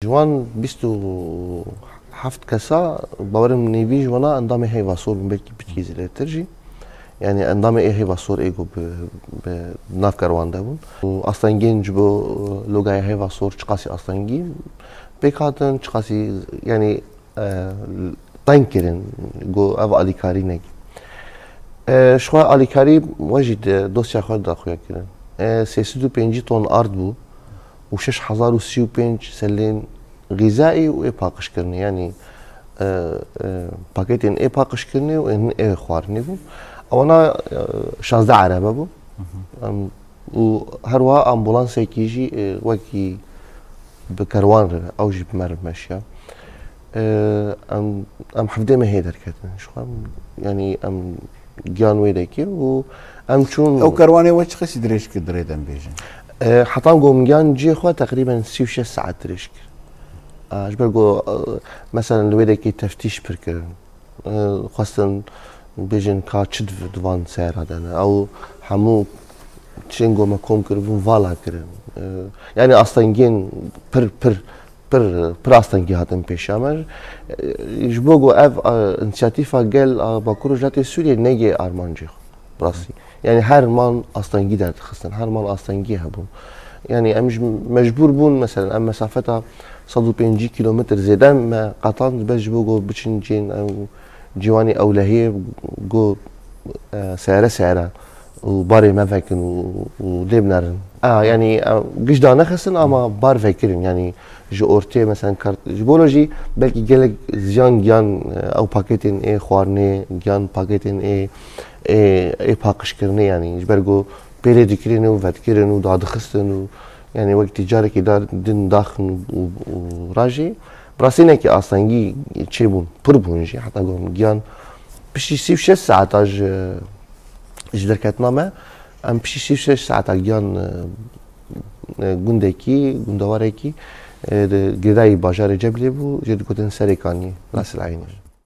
جوان 27 کەسا باوەرم نێوی جوانە ئەندامی هەیڤا سۆر بوون بەلکی پچی زلێترژی یعنی ئەندامی هەیڤا سۆر ئێگۆ ناف کەرواندا بوون و ئاستانگین ji بۆ لۆگایە هەیڤا سۆر çi qasî ئاستانگî pêk hatin çi qasî yanî teng kirin got ev alîkarî nekî ji xwe alîkarî we jî dosya xwe daxuya kirin 305 ton ard bû û 6035 selên غذائي و paqişkirinê yanî pakêtên paqişkirinê û ên xwarinê bû ewana 16 erebe bû û her wiha ambulansekî jî wekî bi kerwan re ew jî bi me re meşiya em hevdê me hê derketin ji xwe yanî em giyan wê deke û em çûn ew kerwanê we çi qesî dirêj kir dirê dem bêjin hetan got min giyan ciyê xwe teqrîben 36 saet dirêj kir ji ber got mesela li wê dekê teftîş pir kirin xwestin bêjin ka çi di van seyra de ne ew hemû tişên got me kom kiribûn vala kirin yanî astengên pir astengî hatin pêşa me ji bo got ev înisiyatîfa gel a Bakur û Jilatê Sûriyê neyê armancê xwe rastî yani her mal astengî derdixistin her mal astengî hebûn yani em jî mecbûr bûn mesela em mesafeta 150 kilometr zêde me qetan bez ji bo got biçin ciyên ew cîwanê ewlehiyê got seyre û barê me vekin û lê binerin yanî gişta nexistin ama bar vekirin yanî ji ortê mesela ji bo jî belkî gelek ziyan giyan ew pakêtên xwarinê giyan pakêtên paqişkirinê yanî ji ber got pêlê dikirin û vedkirin û dadixistin û yani wek tîcarekî din daxin û rajê birastînekî astengî çêbûn pir bûn jî heta got giyan piştî 36 saeta ji derketina me em piştî 36 saeta giyan gundekî gundewarekî girayê bajarê Ceblê bû jê digotin Serê Kaniyê Nasîr Eynî